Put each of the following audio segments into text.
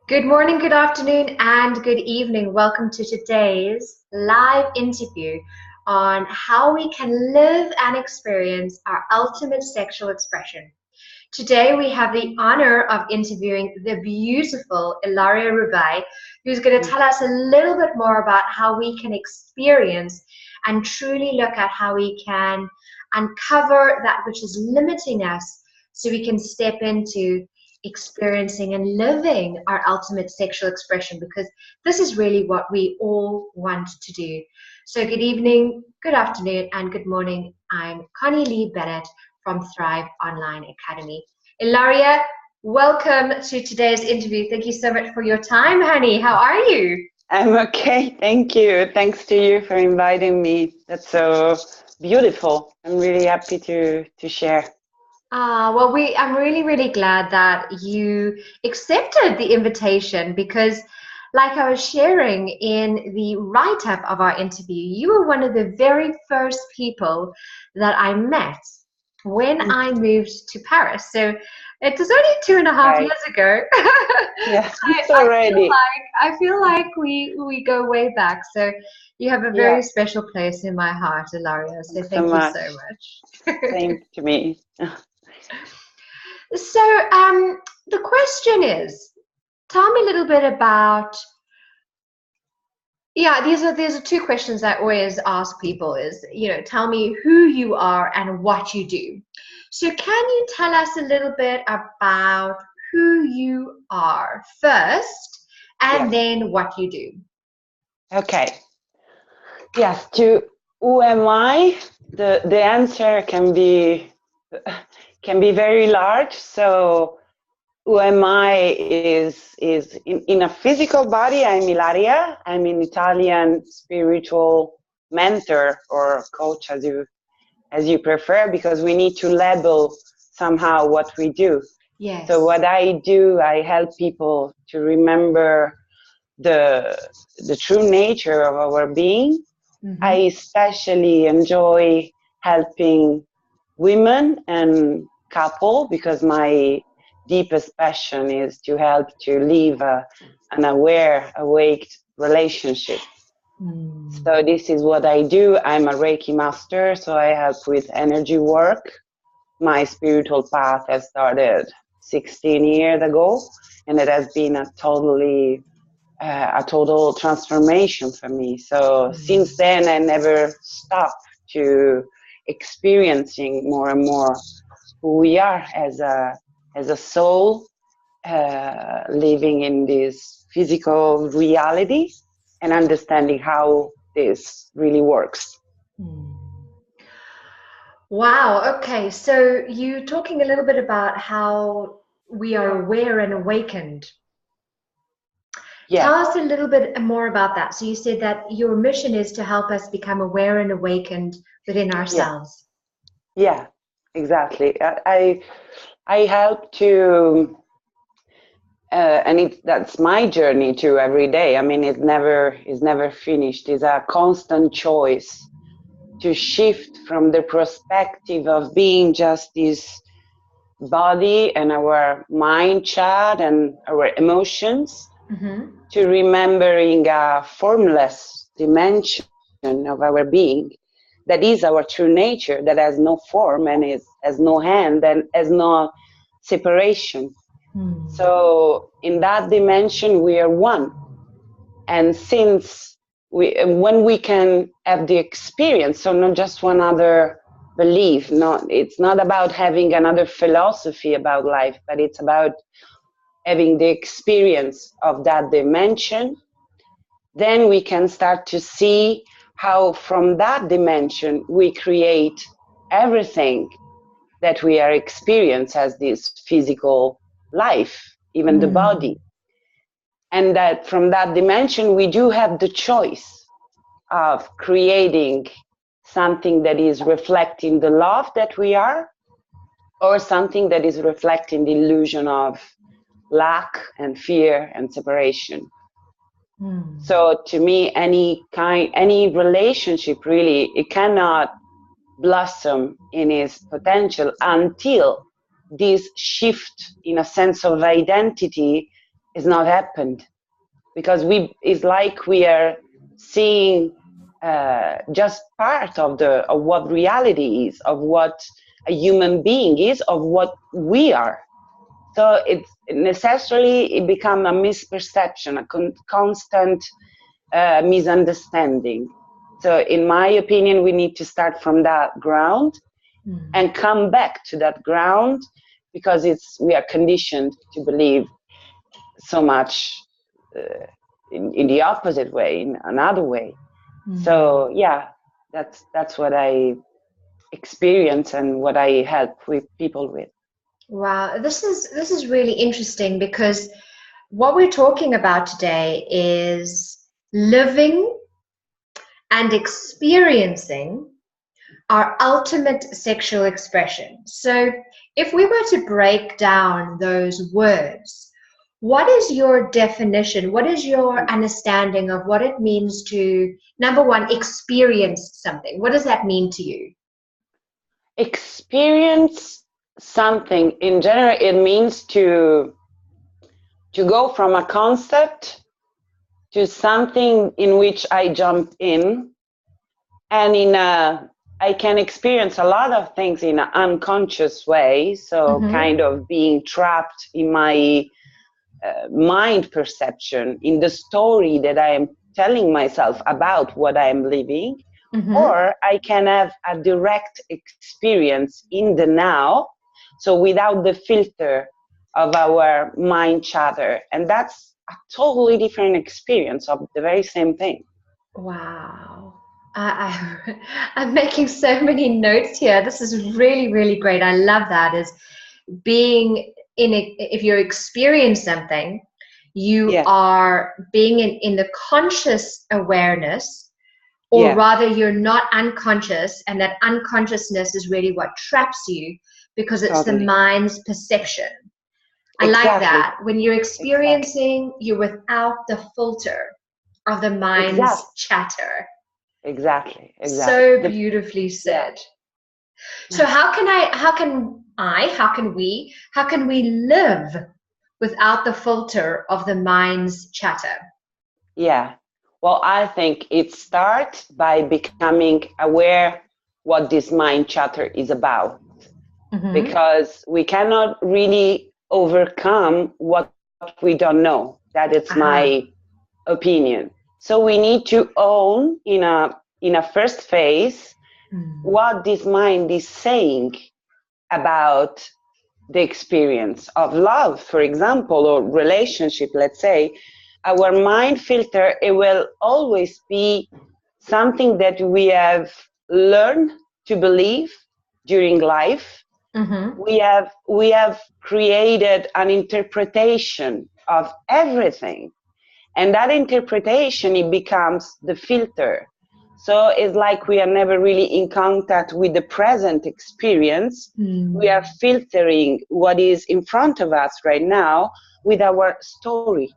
Good morning, good afternoon, and good evening. Welcome to today's live interview on how we can live and experience our ultimate sexual expression. Today, we have the honor of interviewing the beautiful Ilaria Rubei, who's going to tell us a little bit more about how we can experience and truly look at how we can uncover that which is limiting us so we can step into experiencing and living our ultimate sexual expression, because this is really what we all want to do. So good evening, good afternoon, and good morning. I'm Connie Lee Bennett from Thrive Online Academy. Ilaria, welcome to today's interview. Thank you so much for your time, honey. How are you? I'm okay, thank you. Thanks to you for inviting me. That's so beautiful. I'm really happy to share. I'm really glad that you accepted the invitation because, like I was sharing in the write-up of our interview, you were one of the very first people that I met when I moved to Paris. So it was only 2.5 years ago. Yeah, it's I already. feel like we go way back. So you have a very Yeah, special place in my heart, Ilaria. So thanks so thank you much. so much. Same to me. So, the question is, tell me a little bit about, yeah, these are two questions I always ask people is, tell me who you are and what you do. So can you tell us a little bit about who you are first and Yes. then what you do? Okay. Yes, to who am I? The answer can be very large. So who am I is in a physical body. I'm Ilaria. I'm an Italian spiritual mentor or coach, as you prefer, because we need to label somehow what we do. Yes. So what I do, I help people to remember the true nature of our being. I especially enjoy helping women and couple because my deepest passion is to help to live an aware, awake relationship. So this is what I do. I'm a Reiki master, so I help with energy work. My spiritual path has started 16 years ago, and it has been a total transformation for me. So since then, I never stopped to experiencing more and more who we are as a soul living in this physical reality and understanding how this really works. Wow, okay. So you talking a little bit about how we are aware and awakened. Yeah. Tell us a little bit more about that. So you said that your mission is to help us become aware and awakened within ourselves. Yeah, exactly. I help to and that's my journey too every day. I mean, it never is never finished. It's a constant choice to shift from the perspective of being just this body and our mind chat and our emotions to remembering a formless dimension of our being that is our true nature, that has no form and has no hand and has no separation. So in that dimension, we are one. And since when we can have the experience, so not just one other belief, it's not about having another philosophy about life, but it's about having the experience of that dimension, then we can start to see how from that dimension we create everything that we are experiencing as this physical life, even the body. And that from that dimension, we do have the choice of creating something that is reflecting the love that we are, or something that is reflecting the illusion of lack and fear and separation. So to me, any relationship really, it cannot blossom in its potential until this shift in a sense of identity it's not happened, because it's like we are seeing just part of what reality is, of what a human being is, of what we are. So it's necessarily it become a misperception, a constant misunderstanding. So in my opinion, we need to start from that ground and come back to that ground, because we are conditioned to believe so much in the opposite way, in another way. So yeah, that's what I experience and what I help with people with. Wow, this is really interesting, because what we're talking about today is living and experiencing our ultimate sexual expression. So, if we were to break down those words, what is your definition? What is your understanding of what it means to, number one, experience something? What does that mean to you? Experience something in general, it means to go from a concept to something in which I jump in, and I can experience a lot of things in an unconscious way, so kind of being trapped in my mind perception, in the story that I am telling myself about what I am living, or I can have a direct experience in the now, so without the filter of our mind chatter, and that's a totally different experience of the very same thing. Wow. I'm making so many notes here. This is really, really great. I love that. Is being in it, if you experience something, you Yeah, are being in the conscious awareness, or yeah, rather you're not unconscious, and that unconsciousness is really what traps you, because it's the totally. mind's perception. I like Exactly, that. When you're exactly, experiencing, you're without the filter of the mind's exactly, chatter. exactly. So beautifully Yeah. said. So how can we live without the filter of the mind's chatter? Yeah. Well, I think it starts by becoming aware what this mind chatter is about, Mm-hmm. because we cannot really overcome what we don't know. That is my Aha. opinion. So we need to own in a first phase Mm. what this mind is saying about the experience of love, for example, or relationship, let's say. Our mind filter, it will always be something that we have learned to believe during life. Mm-hmm. We have created an interpretation of everything, and that interpretation, it becomes the filter. So it's like we are never really in contact with the present experience. We are Mm. filtering what is in front of us right now with our story.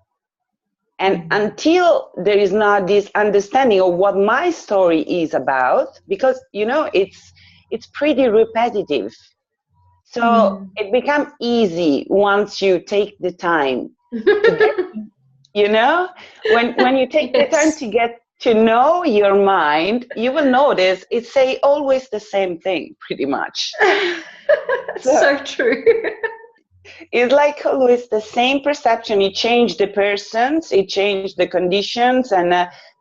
And Mm. until there is not this understanding of what my story is about, because it's pretty repetitive. So Mm. it becomes easy once you take the time to get, when you take the time Yes. to get to know your mind, you will notice it say always the same thing pretty much. So So true. it's like always the same perception. It changed the persons, it changed the conditions,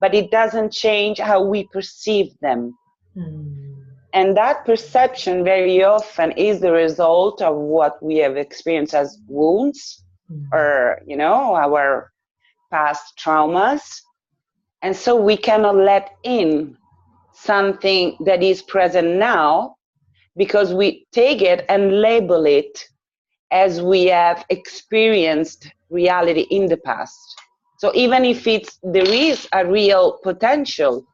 but it doesn't change how we perceive them. Mm. And that perception very often is the result of what we have experienced as wounds, Mm. or our past traumas. And so we cannot let in something that is present now, because we take it and label it as we have experienced reality in the past. So even if there is a real potential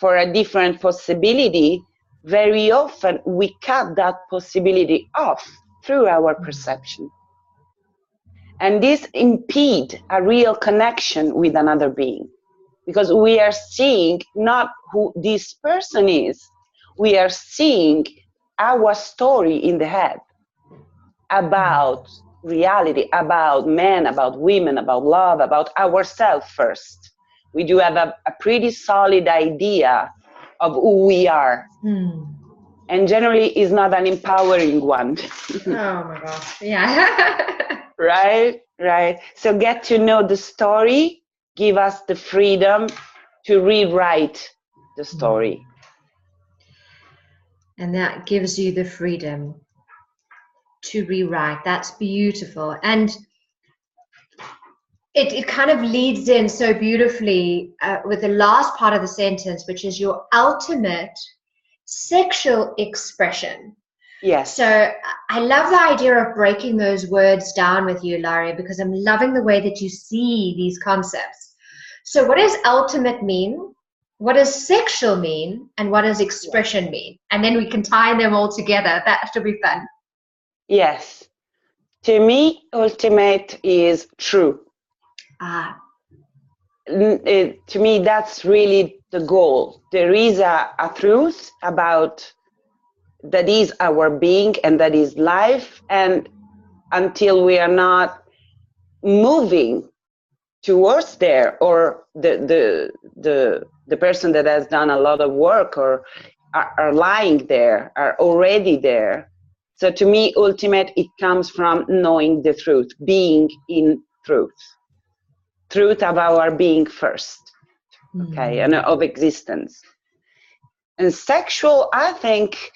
for a different possibility, very often we cut that possibility off through our perception. And this impede a real connection with another being, because we are seeing not who this person is, we are seeing our story in the head Mm. about reality, about men, about women, about love, about ourselves first. We do have a pretty solid idea of who we are. And generally is not an empowering one. Oh my gosh. Yeah. Right. So get to know the story, give us the freedom to rewrite the story. And that gives you the freedom to rewrite. That's beautiful. And it kind of leads in so beautifully with the last part of the sentence, which is your ultimate sexual expression. Yes. So I love the idea of breaking those words down with you, Ilaria, because I'm loving the way that you see these concepts. So what does ultimate mean? What does sexual mean? And what does expression mean? And then we can tie them all together. That should be fun. Yes. To me, ultimate is true. To me, that's really the goal. There is a truth about that is our being and that is life. And until we are not moving towards there, or the person that has done a lot of work or are lying there, are already there. So to me, ultimate, it comes from knowing the truth, being in truth of our being first, okay, and of existence. And sexual, I think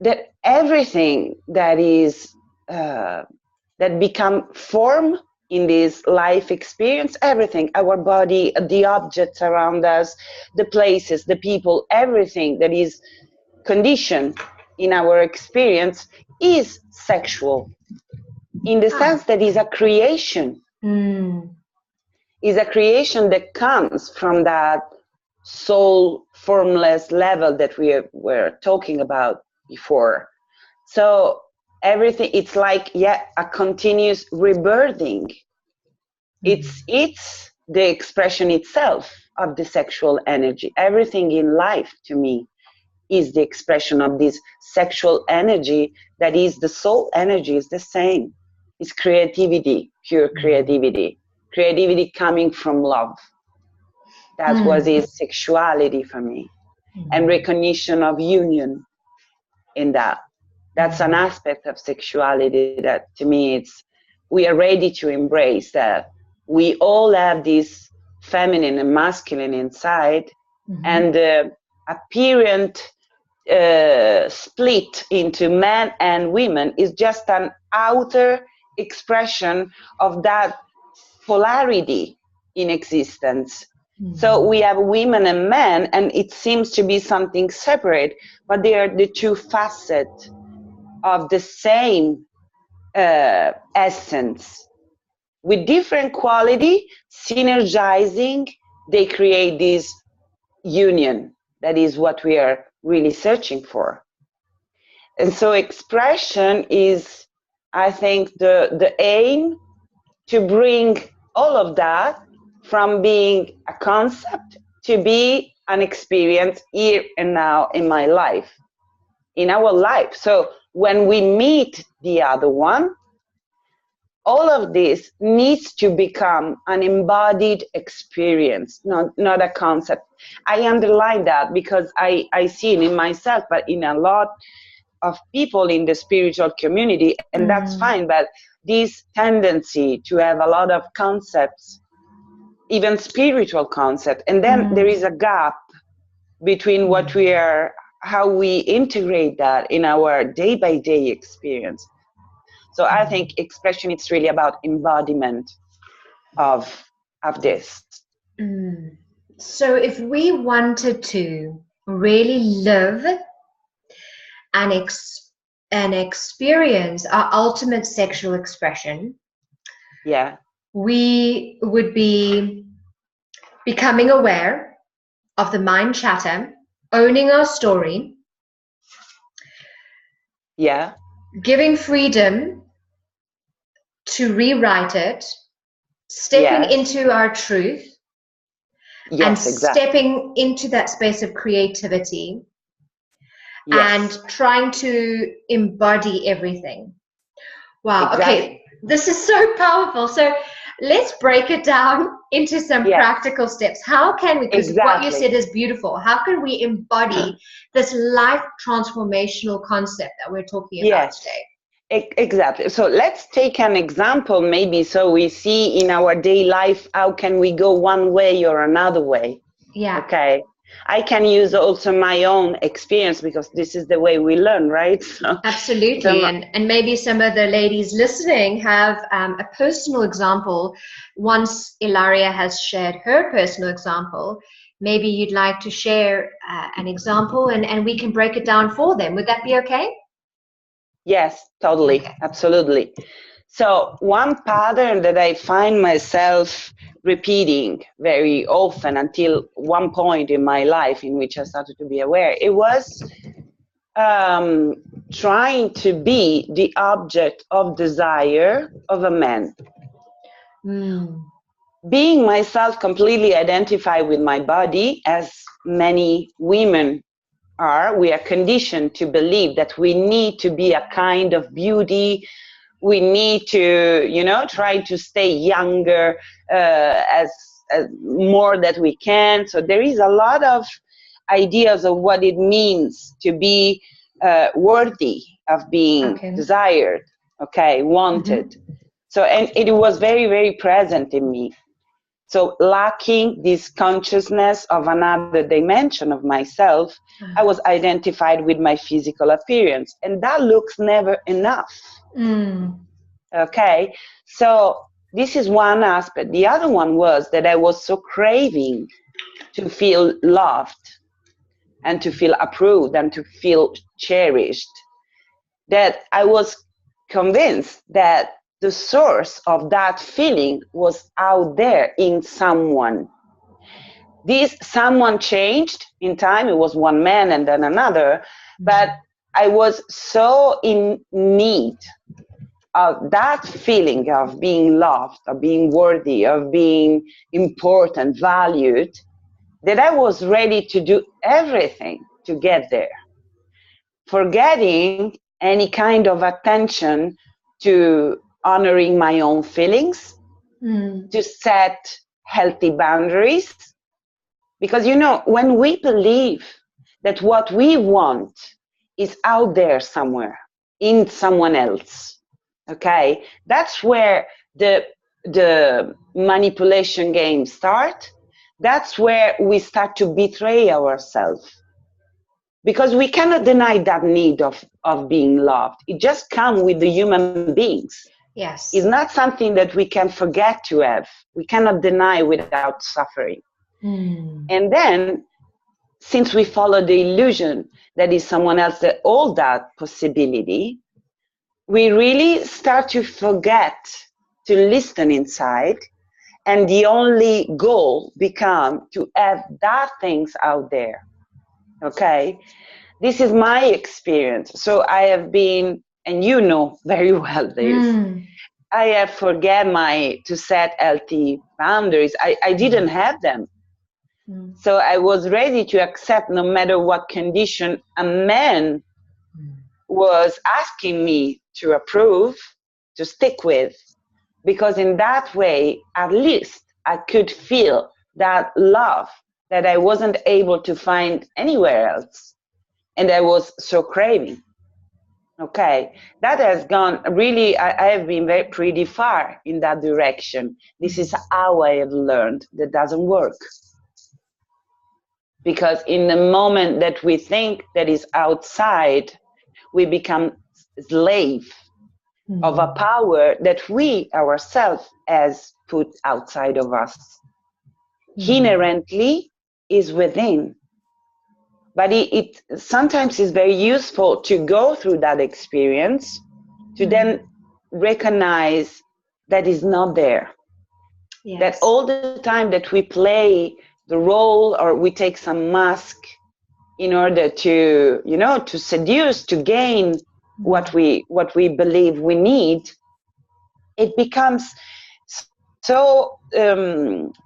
that everything that is that become form in this life experience, everything, our body, the objects around us, the places, the people, everything that is conditioned in our experience is sexual, in the sense that is a creation. Is a creation that comes from that soul formless level that we were talking about before. So everything, it's like, a continuous rebirthing. It's the expression itself of the sexual energy. Everything in life, to me, is the expression of this sexual energy that is the soul energy, is the same. It's creativity, pure creativity. Creativity coming from love. That's what is sexuality for me. And recognition of union in that. That's an aspect of sexuality that, to me, we are ready to embrace that. We all have this feminine and masculine inside, and the apparent split into men and women is just an outer expression of that polarity in existence. So we have women and men, and it seems to be something separate, but they are the two facets of the same essence. With different quality, synergizing, they create this union. That is what we are really searching for. And so expression is, I think, the aim to bring all of that from being a concept to be an experience here and now in my life, in our life. So when we meet the other one, all of this needs to become an embodied experience, not a concept. I underline that because I see it in myself, but in a lot of people in the spiritual community, and that's fine, but this tendency to have a lot of concepts, even spiritual concepts, and then there is a gap between what we are, how we integrate that in our day-by-day experience. So I think expression, it's really about embodiment of this. So if we wanted to really live and experience our ultimate sexual expression, we would be becoming aware of the mind chatter, owning our story, giving freedom to rewrite it, stepping into our truth, and stepping into that space of creativity, and trying to embody everything. Wow. Exactly. Okay. This is so powerful. So let's break it down into some Yes, practical steps. How can we, because what you said exactly. is beautiful, how can we embody this life transformational concept that we're talking about Yes, today? exactly. So let's take an example, maybe, so we see in our day life how can we go one way or another way. Yeah. Okay. I can use also my own experience because this is the way we learn, right? Absolutely. So And maybe some of the ladies listening have a personal example. Once Ilaria has shared her personal example, maybe you'd like to share an example and we can break it down for them. Would that be okay? yes, totally, Okay. absolutely. So one pattern that I find myself repeating very often until one point in my life in which I started to be aware, it was um, trying to be the object of desire of a man. Mm. Being myself completely identified with my body, as many women are, we are conditioned to believe that we need to be a kind of beauty. We need to, try to stay younger as more that we can. So there is a lot of ideas of what it means to be worthy of being Okay. desired, okay, wanted. Mm-hmm. So, and it was very, very present in me. So lacking this consciousness of another dimension of myself, I was identified with my physical appearance, and that looks never enough. Mm. Okay, so this is one aspect. The other one was that I was so craving to feel loved and to feel approved and to feel cherished that I was convinced that the source of that feeling was out there in someone. This someone changed in time. It was one man and then another, but I was so in need of that feeling of being loved, of being worthy, of being important, valued, that I was ready to do everything to get there, forgetting any kind of attention to honoring my own feelings, Mm. to set healthy boundaries. Because, when we believe that what we want is out there somewhere in someone else, okay, that's where the manipulation games start. That's where we start to betray ourselves, because we cannot deny that need of being loved. It just comes with the human beings. It's Yes. not something that we can forget to have. We cannot deny without suffering. Mm. And then, since we follow the illusion that is someone else that all that possibility, we really start to forget to listen inside, and the only goal become to have that things out there. Okay, this is my experience. So I have been, and you know very well this, Mm. I have forget to set healthy boundaries. I didn't have them. Mm. So I was ready to accept, no matter what condition a man was asking me to approve, to stick with, because in that way, at least I could feel that love that I wasn't able to find anywhere else. And I was so craving. Okay, that has gone really, I have been pretty far in that direction. This is how I have learned that doesn't work. Because in the moment that we think that is outside, we become slave of a power that we ourselves has put outside of us. Inherently is within. But it sometimes is very useful to go through that experience to then recognize that is not there. That Yes. all the time that we play the role or we take some mask in order to, to seduce, to gain what we believe we need, it becomes so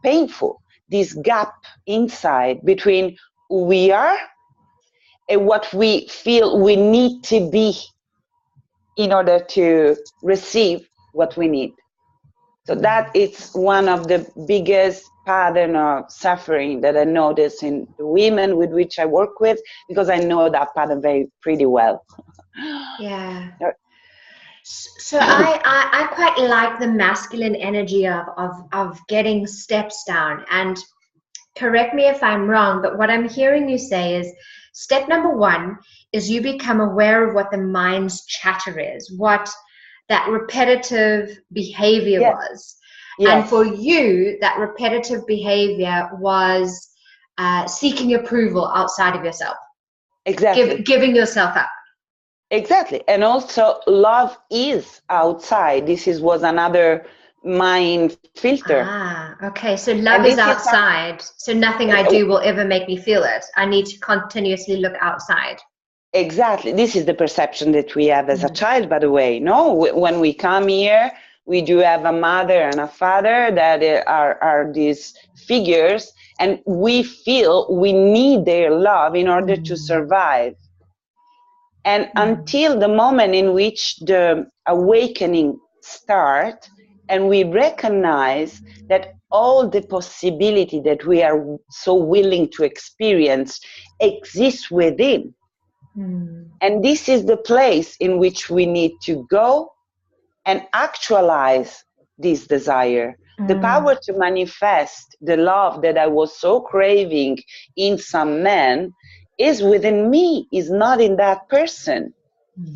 painful. This gap inside between who we are and what we feel we need to be. in order to receive what we need. So that is one of the biggest pattern of suffering that I notice in the women with which I work with, because I know that pattern pretty well. Yeah. So I quite like the masculine energy of getting steps down. And correct me if I'm wrong, but what I'm hearing you say is step number one is you become aware of what the mind's chatter is, what that repetitive behavior Yes, was. And for yes, you, that repetitive behavior was seeking approval outside of yourself, exactly. giving yourself up. Exactly. And also love is outside. Was another mind filter. Ah, okay. So And love is this is something, outside. So nothing I do will ever make me feel it. I need to continuously look outside. exactly. This is the perception that we have as a Mm. child, by the way. No, when we come here, we do have a mother and a father that are these figures, and we feel we need their love in order to Mm. survive. And Mm. until the moment in which the awakening starts, and we recognize that all the possibility that we are so willing to experience exists within. Mm. And this is the place in which we need to go and actualize this desire. The Mm. power to manifest the love that I was so craving in some man is within me, is not in that person. Mm.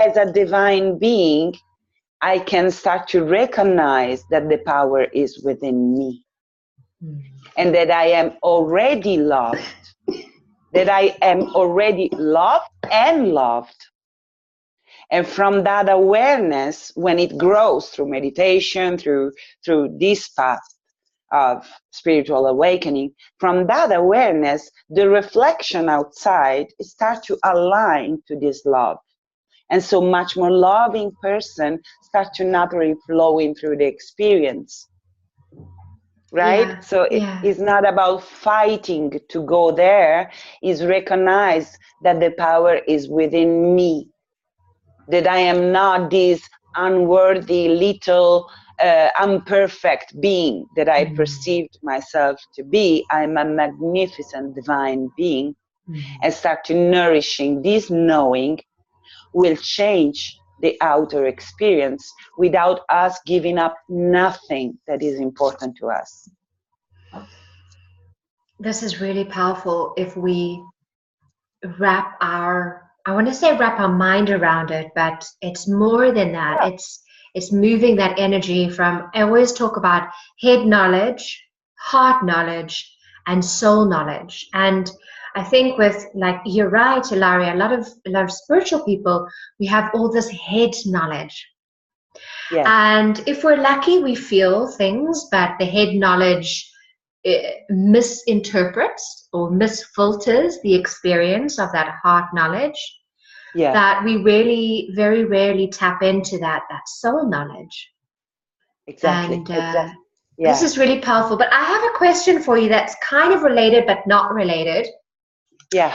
As a divine being, I can start to recognize that the power is within me Mm. and that I am already loved, that I am already loved and loved. And from that awareness, when it grows through meditation, through this path of spiritual awakening, from that awareness, the reflection outside starts to align to this love. And so much more loving person start to naturally flowing through the experience, right? Yeah, So yeah. it's not about fighting to go there, it's recognize that the power is within me, that I am not this unworthy little imperfect being that I Mm. perceived myself to be. I'm a magnificent divine being, Mm. and start to nourishing this knowing will change the outer experience without us giving up nothing that is important to us. This is really powerful if we I want to say wrap our mind around it, but it's more than that. Yeah. It's moving that energy from, I always talk about head knowledge, heart knowledge, and soul knowledge. And I think with, like, you're right, Ilaria, a lot of spiritual people, we have all this head knowledge. Yes. And if we're lucky, we feel things, but the head knowledge misinterprets or misfilters the experience of that heart knowledge, Yeah. that we really, very rarely tap into that soul knowledge. Exactly. And Exactly. this Yeah. is really powerful. But I have a question for you that's kind of related but not related. Yeah.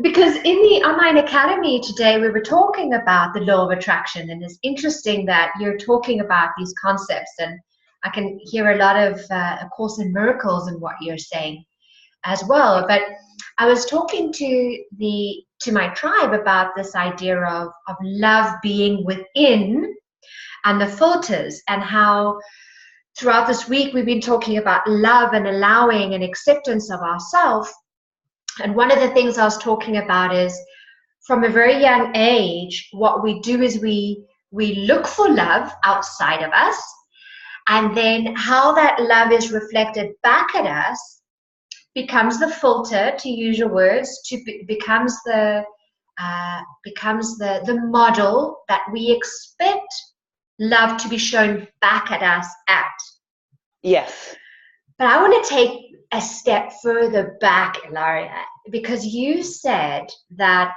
Because in the online academy today, we were talking about the law of attraction, and it's interesting that you're talking about these concepts, and I can hear a lot of A Course in Miracles in what you're saying as well. But I was talking to my tribe about this idea of love being within and the filters, and how throughout this week we've been talking about love and allowing and acceptance of ourselves. And one of the things I was talking about is, from a very young age, what we do is we look for love outside of us, and then how that love is reflected back at us becomes the filter, to use your words, becomes the model that we expect love to be shown back at us at. Yes. But I want to take a step further back, Ilaria, because you said that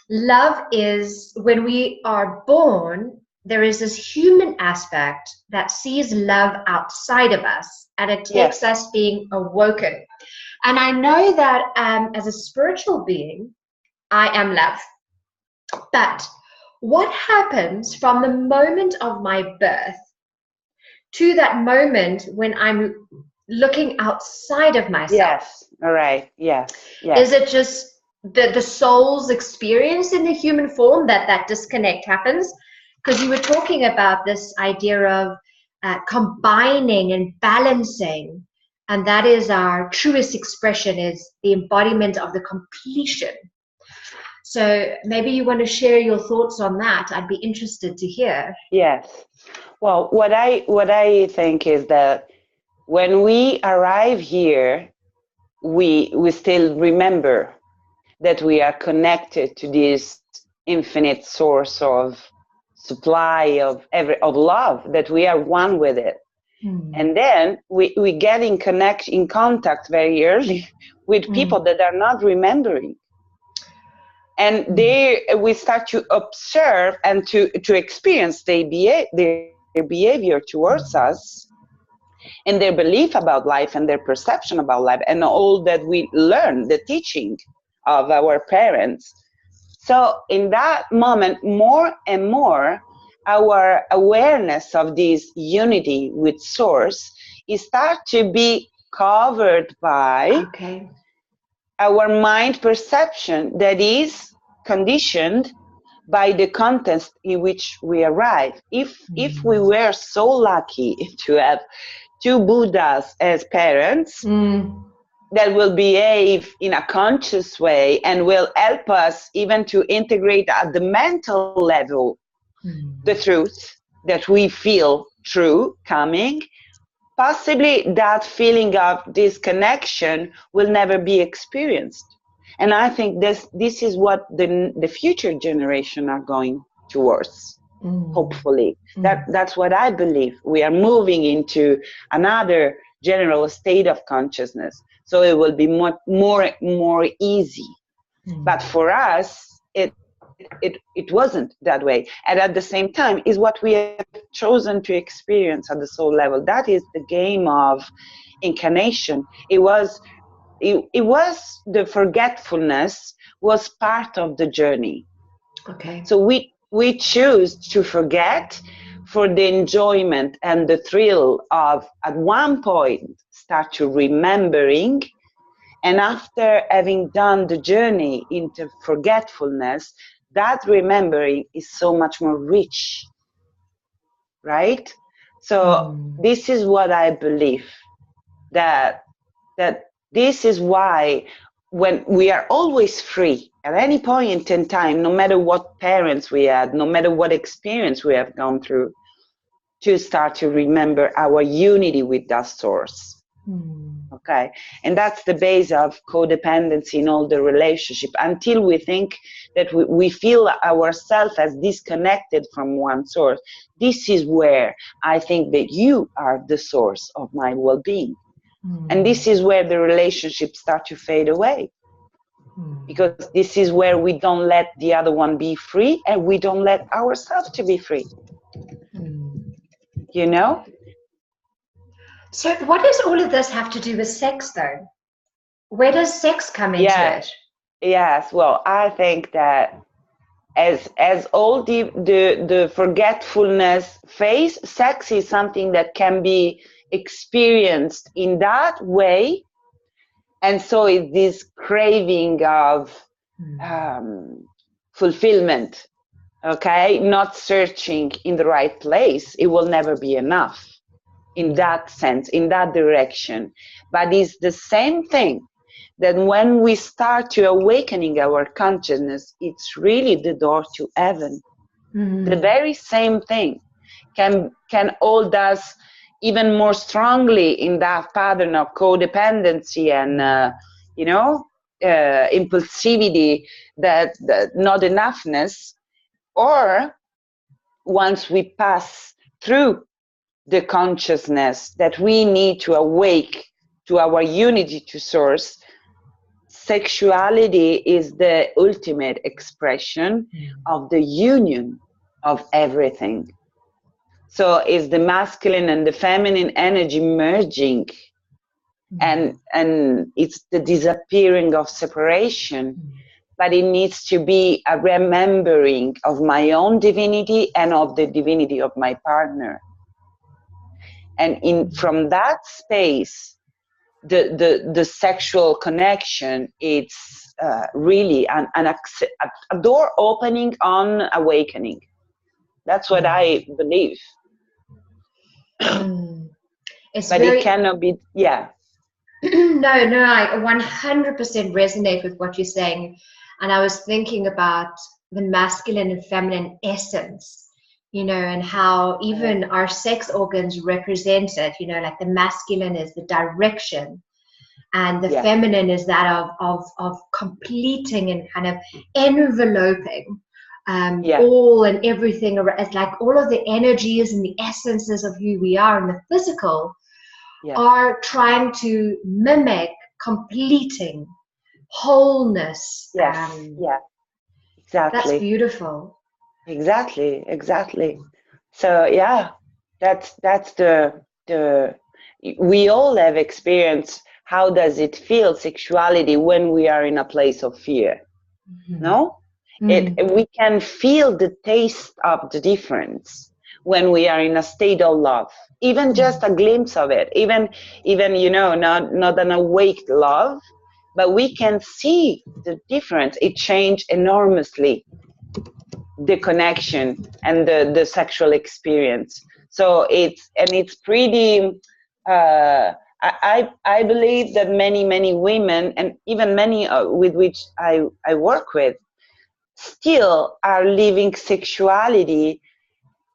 love is, when we are born, there is this human aspect that sees love outside of us, and it takes Yes. us being awoken. And I know that as a spiritual being, I am love. But What happens from the moment of my birth to that moment when I'm looking outside of myself? Yes. All right. Yes. Is Yes. it just the soul's experience in the human form that disconnect happens? Because you were talking about this idea of combining and balancing, and that is our truest expression, is the embodiment of the completion. So maybe you want to share your thoughts on that. I'd be interested to hear. Yes. Well, what I think is that when we arrive here, we still remember that we are connected to this infinite source of supply of love, that we are one with it. Mm. And then we get in contact very early with people Mm. that are not remembering. And there we start to observe and to experience their behavior towards us, and their belief about life and their perception about life, and all that we learn, the teaching of our parents. So in that moment, more and more, our awareness of this unity with source is start to be covered by Okay. our mind perception that is conditioned by the context in which we arrive. If we Mm. were so lucky to have two Buddhas as parents Mm. that will behave in a conscious way and will help us even to integrate at the mental level the Mm. truth that we feel true coming, possibly that feeling of disconnection will never be experienced. And I think this is what the future generation are going towards. Mm. Hopefully, Mm. that's what I believe. We are moving into another general state of consciousness, so it will be more easy. But Mm. for us, it wasn't that way. And at the same time, is what we have chosen to experience at the soul level. That is the game of incarnation. It was the forgetfulness was part of the journey. Okay. So we choose to forget for the enjoyment and the thrill of at one point start to remembering, and after having done the journey into forgetfulness, that remembering is so much more rich, right? So Mm. this is what I believe, that that this is why when we are always free at any point in time, no matter what parents we had, no matter what experience we have gone through, to start to remember our unity with that source. Mm. Okay, and that's the base of codependency in all the relationship. Until we think that we feel ourselves as disconnected from one source, this is where I think that you are the source of my well-being. And Mm. this is where the relationships start to fade away, Mm. because this is where we don't let the other one be free, and we don't let ourselves to be free, Mm. you know? So, what does all of this have to do with sex, though? Where does sex come into Yeah, it? yes. Well, I think that as all the forgetfulness phase, sex is something that can be experienced in that way. And so it's this craving of Mm. um, fulfillment, okay? Not searching in the right place. It will never be enough in Mm. that sense, in that direction. But it's the same thing that when we start to awakening our consciousness, it's really the door to heaven. The Mm. very same thing can hold us even more strongly in that pattern of codependency and you know impulsivity, that not enoughness. Or once we pass through the consciousness that we need to awake to our unity to source, sexuality is the ultimate expression Mm. of the union of everything. So it's the masculine and the feminine energy merging, Mm. and it's the disappearing of separation. but it needs to be a remembering of my own divinity and of the divinity of my partner. And from that space, the sexual connection, it's really a door opening on awakening. That's what I believe. It's But very, it cannot be, yeah. no, I 100% resonate with what you're saying. And I was thinking about the masculine and feminine essence, you know, and how even our sex organs represent it, you know, like the masculine is the direction, and the feminine is that of completing and kind of enveloping all and everything. It's like all of the energies and the essences of who we are in the physical are trying to mimic completing wholeness. Exactly. That's beautiful. Exactly. So yeah, that's the we all have experienced how does it feel, sexuality, when we are in a place of fear. No? We can feel the taste of the difference when we are in a state of love, even just a glimpse of it, even you know, not an awake love, but we can see the difference. It changed enormously the connection and the sexual experience. So it's pretty I believe that many women, and even many with which I work with, still are living sexuality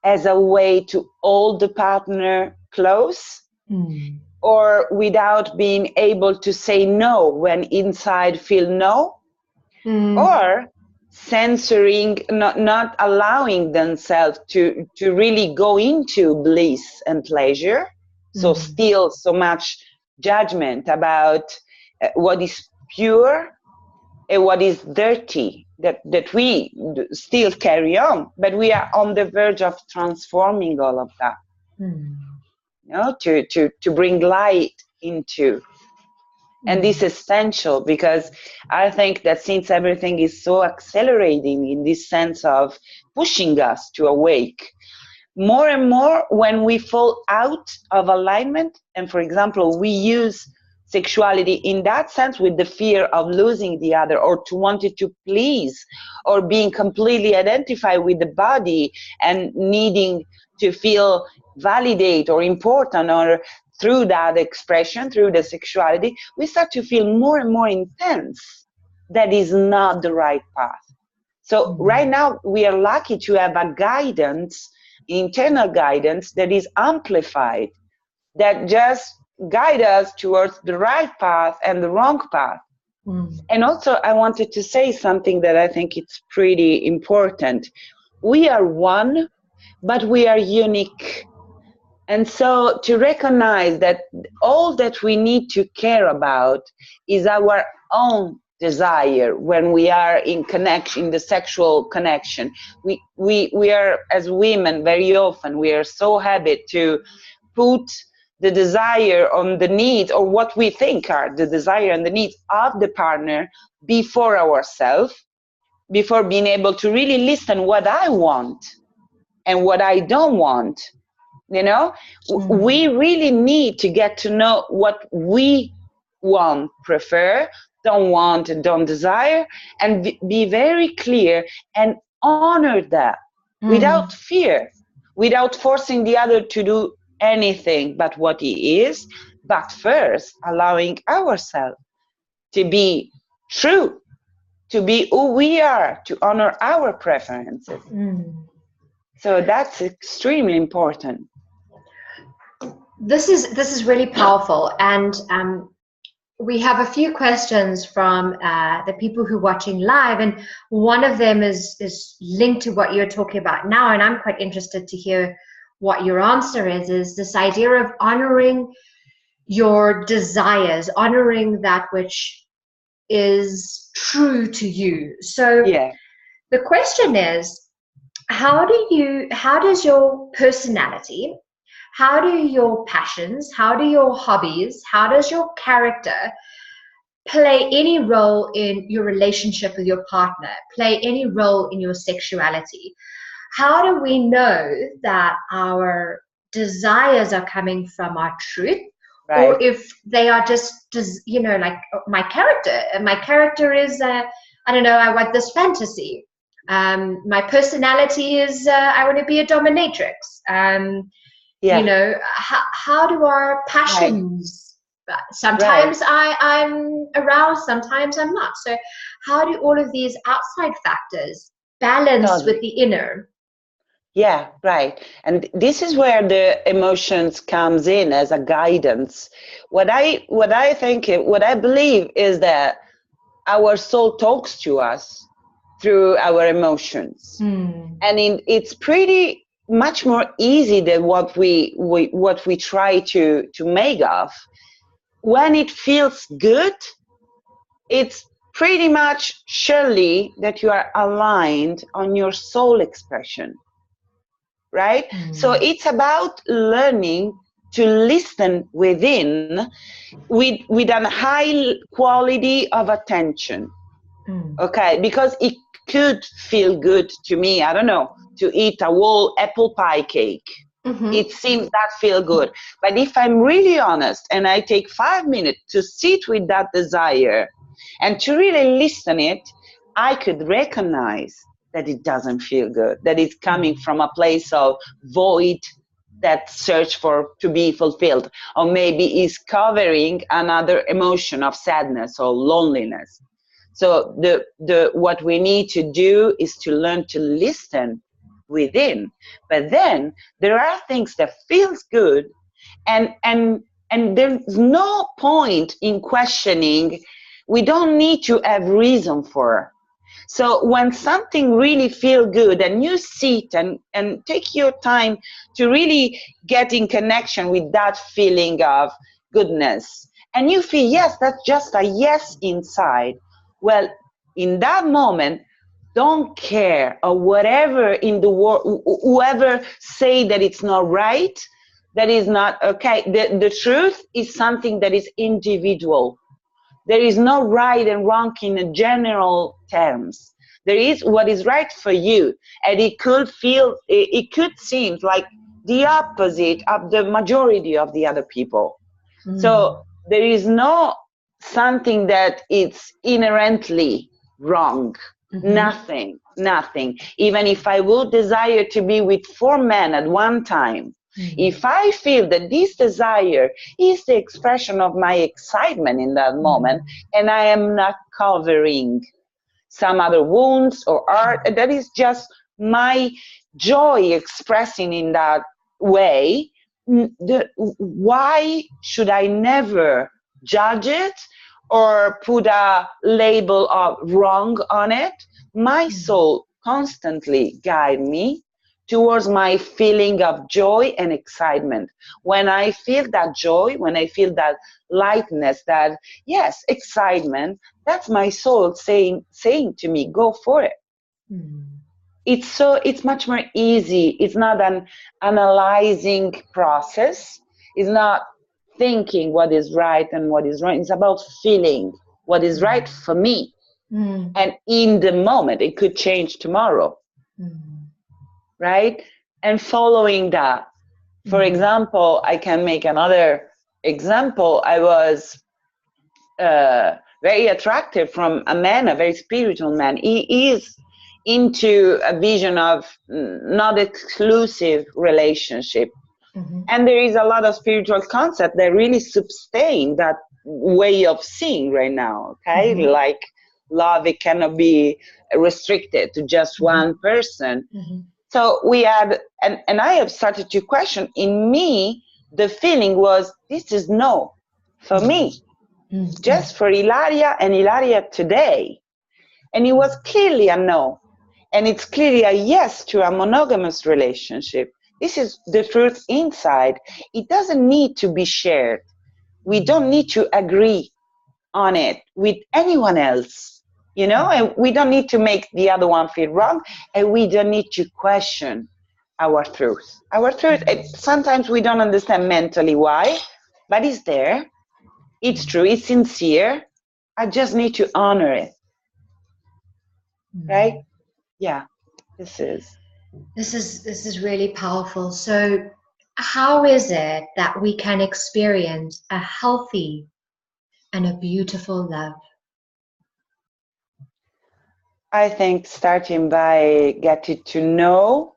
as a way to hold the partner close, or without being able to say no when inside feel no, or censoring, not allowing themselves to really go into bliss and pleasure. So still so much judgment about what is pure and what is dirty, that we still carry on, but we are on the verge of transforming all of that, you know, to bring light into. And this is essential, because I think that since everything is so accelerating in this sense of pushing us to awake, more and more when we fall out of alignment, and for example, we use sexuality in that sense with the fear of losing the other, or to want it to please, or being completely identified with the body and needing to feel validate or important, or through that expression, through the sexuality, we start to feel more and more intense. That is not the right path. So right now we are lucky to have a guidance, internal guidance, that is amplified, that just guide us towards the right path and the wrong path. And also I wanted to say something that I think it's pretty important. We are one, but we are unique. And so to recognize that all that we need to care about is our own desire when we are in connection, in the sexual connection. We are, as women, very often, we are so habit to put the desire on the needs, or what we think are the desire and the needs of the partner, before ourselves, before being able to really listen what I want and what I don't want. You know, we really need to get to know what we want, prefer, don't want, and don't desire, and be very clear and honor that without fear, without forcing the other to do anything but what he is, but first allowing ourselves to be true, to be who we are, to honor our preferences. So that's extremely important. This is really powerful, and we have a few questions from the people who are watching live, and one of them is linked to what you're talking about now, and I'm quite interested to hear what your answer is this idea of honoring your desires, honoring that which is true to you. So the question is, how does your personality, how do your passions, how do your hobbies, how does your character play any role in your relationship with your partner, play any role in your sexuality, how do we know that our desires are coming from our truth, or Right. if they are just, like my character? My character is, I don't know, I want this fantasy. My personality is, I want to be a dominatrix. Yeah. How do our Right. passions, Right. sometimes I'm aroused, sometimes I'm not. So how do all of these outside factors balance with Totally. the inner? Yeah, right. And this is where the emotions comes in as a guidance. What I think, what I believe is that our soul talks to us through our emotions. Mm, And it's pretty much more easy than what we try to make of. When it feels good, it's pretty much surely that you are aligned on your soul expression, right? So mm, it's about learning to listen within with a high quality of attention. mm, Okay, because it could feel good to me, I don't know, to eat a whole apple pie cake. It mm-hmm, seems that feel good. But if I'm really honest and I take 5 minutes to sit with that desire and to really listen it, I could recognize that it doesn't feel good, that it's coming mm, from a place of void, that search for to be fulfilled, or maybe is covering another emotion of sadness or loneliness. So the what we need to do is to learn to listen within. But then there are things that feels good, and there's no point in questioning. We don't need to have reason for. So when something really feel good and you sit and take your time to really get in connection with that feeling of goodness, and you feel, yes, that's just a yes inside. Well, in that moment, don't care or whatever in the world, whoever say that it's not right, that is not okay. The truth is something that is individual. There is no right and wrong in general terms. There is what is right for you, and it could seem like the opposite of the majority of the other people. So mm, there is no something that it's inherently wrong. mm-hmm, Nothing, nothing. Even if I would desire to be with 4 men at one time, mm, if I feel that this desire is the expression of my excitement in that moment, mm, and I am not covering some other wounds or art, mm, that is just my joy expressing in that way. Why should I never judge it or put a label of wrong on it? My mm, soul constantly guide me towards my feeling of joy and excitement. When I feel that joy, when I feel that lightness, that yes, excitement, that's my soul saying to me, go for it. mm, It's much more easy. It's not an analyzing process. It's not thinking what is right and what is wrong. It's about feeling what is right mm, for me. mm, And in the moment, it could change tomorrow, mm, right? And following that. For mm, example, I can make another example. I was very attractive from a man, a very spiritual man. He is into a vision of not exclusive relationship. mhm, And there is a lot of spiritual concept that really sustain that way of seeing right now. Okay, mhm, like love, it cannot be restricted to just mhm, one person. mhm, So we had, and I have started to question in me, the feeling was, this is no for mm, me, mm, mm, just for Ilaria and Ilaria today. And it was clearly a no. And it's clearly a yes to a monogamous relationship. This is the truth inside. It doesn't need to be shared. We don't need to agree on it with anyone else, and we don't need to make the other one feel wrong, and we don't need to question our truth. Our truth, sometimes we don't understand mentally why, but it's there. It's true, it's sincere, I just need to honor it, right? Yeah, this is. This is really powerful. So, how is it that we can experience a healthy and a beautiful love? I think starting by getting to know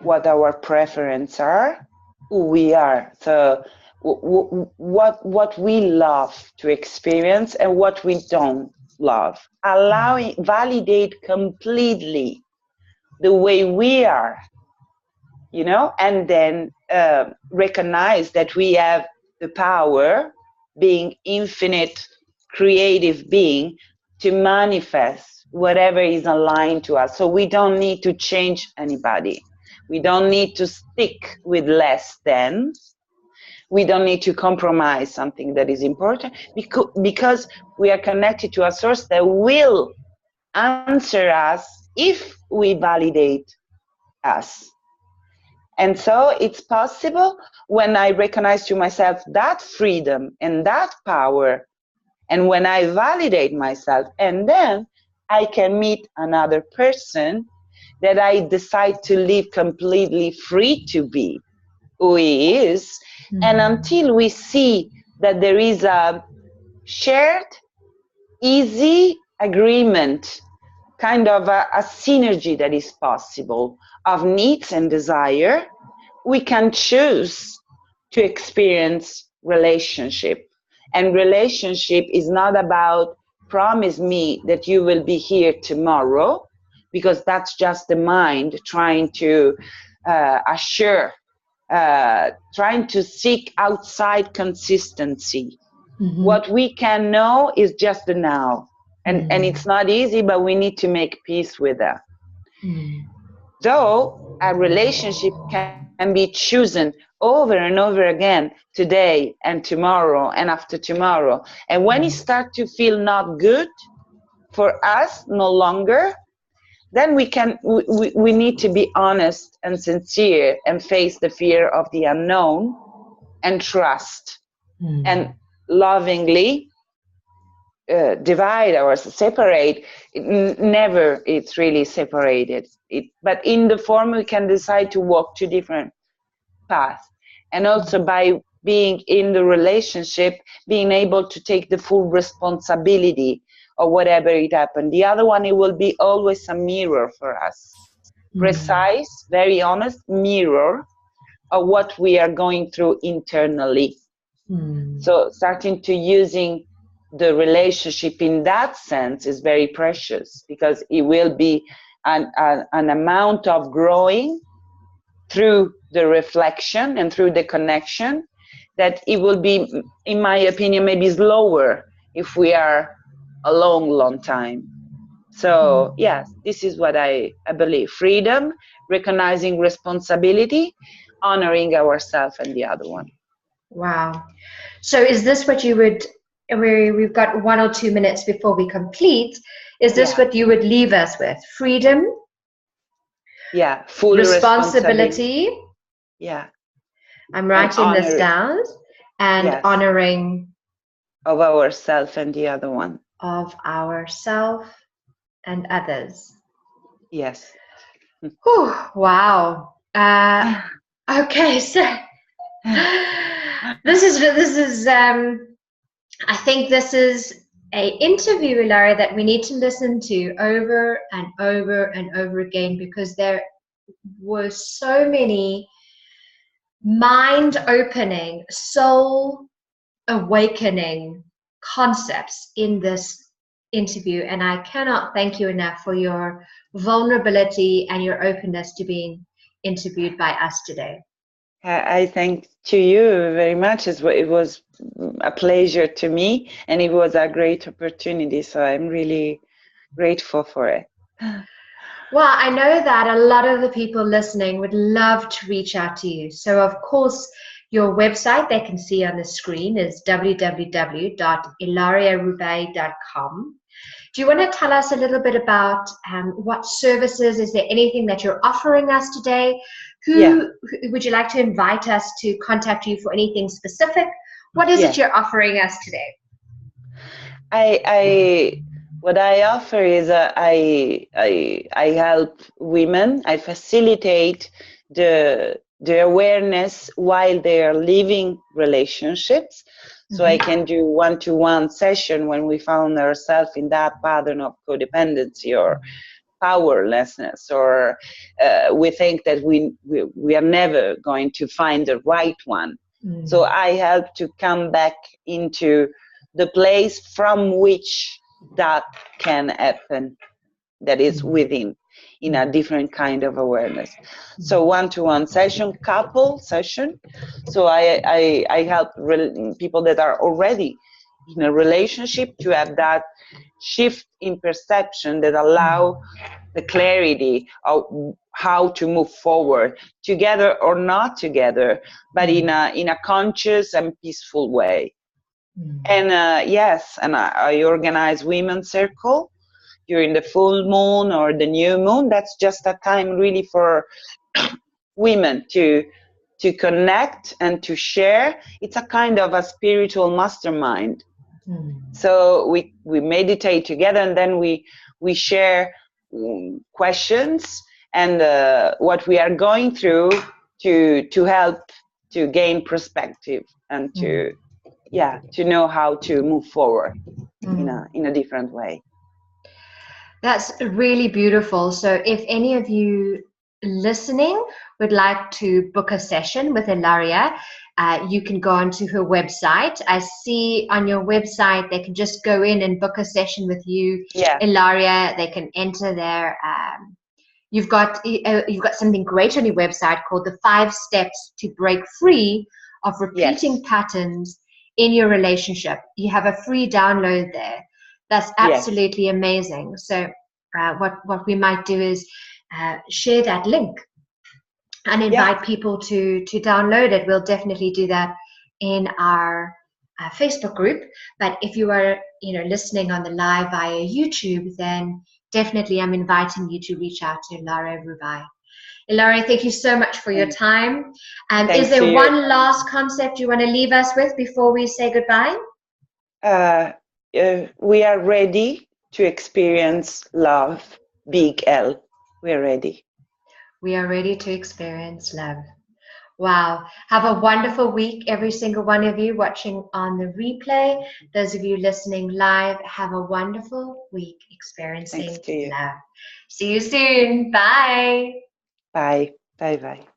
what our preferences are, who we are. So what we love to experience and what we don't love. Allowing, validate completely the way we are, and then recognize that we have the power, being infinite creative being, to manifest whatever is aligned to us. So we don't need to change anybody. We don't need to stick with less than. We don't need to compromise something that is important, because we are connected to a source that will answer us if we validate us. And so it's possible when I recognize to myself that freedom and that power, and when I validate myself, and then I can meet another person that I decide to live completely free to be who he is. And until we see that there is a shared, easy agreement, kind of a synergy that is possible of needs and desire, we can choose to experience relationship. And relationship is not about promise me that you will be here tomorrow, because that's just the mind trying to assure, trying to seek outside consistency. What we can know is just the now. And it's not easy, but we need to make peace with that. Though a relationship can be chosen over and over again, today and tomorrow and after tomorrow. And when it starts to feel not good for us no longer, then we need to be honest and sincere and face the fear of the unknown and trust and lovingly divide or separate. Never it's really separated. But in the form we can decide to walk two different paths. And also by being in the relationship, being able to take the full responsibility of whatever it happened. The other one, it will be always a mirror for us. Precise, very honest mirror of what we are going through internally. So starting to using the relationship in that sense is very precious, because it will be an amount of growing through the reflection and through the connection that it will be, in my opinion, maybe slower if we are a long time. So yes, this is what I believe. Freedom, recognizing responsibility, honoring ourselves and the other one. Wow. So is this what you would, we've got 1 or 2 minutes before we complete, is this what you would leave us with? Freedom? Yeah, full responsibility. Yeah. I'm writing this down. And honoring of ourselves and the other one. Of ourselves and others. Yes. Whew, wow. Okay, so this is I think this is a interview, Ilaria, that we need to listen to over and over and over again, because there were so many mind-opening, soul-awakening concepts in this interview, and I cannot thank you enough for your vulnerability and your openness to being interviewed by us today. I thank to you very much. It was a pleasure to me, and it was a great opportunity, so I'm really grateful for it. Well, I know that a lot of the people listening would love to reach out to you. So, of course, your website they can see on the screen is www.ilariarubei.com. Do you want to tell us a little bit about what services? Is there anything that you're offering us today? Who would you like to invite us to contact you for anything specific? What is it you're offering us today? I what I offer is I help women. I facilitate the awareness while they are living relationships. So I can do one-to-one session when we found ourselves in that pattern of codependency or powerlessness, or we think that we are never going to find the right one. So I help to come back into the place from which that can happen, that is within, in a different kind of awareness. So one-to-one session, couple session. So I help people that are already in a relationship to have that shift in perception that allow the clarity of how to move forward together or not together, but in a conscious and peaceful way. And yes, and I organize women's circle during the full moon or the new moon. That's just a time really for women to connect and to share. It's a kind of a spiritual mastermind. So we meditate together, and then we share questions and what we are going through to help to gain perspective and to know how to move forward in a different way. That's really beautiful. So if any of you listening would like to book a session with Ilaria, you can go onto her website. I see on your website they can just go in and book a session with you, Ilaria. They can enter their. You've got something great on your website called the 5 Steps to Break Free of Repeating Patterns in Your Relationship. You have a free download there. That's absolutely amazing. So what we might do is share that link and invite people to download it. We'll definitely do that in our Facebook group. But if you are listening on the live via YouTube, then definitely I'm inviting you to reach out to Ilaria Rubei. Ilaria, thank you so much for your time. Is there one last concept you want to leave us with before we say goodbye? We are ready to experience love, big L. We are ready. We are ready to experience love. Wow. Have a wonderful week, every single one of you watching on the replay. Those of you listening live, have a wonderful week experiencing love. See you soon. Bye. Bye. Bye-bye.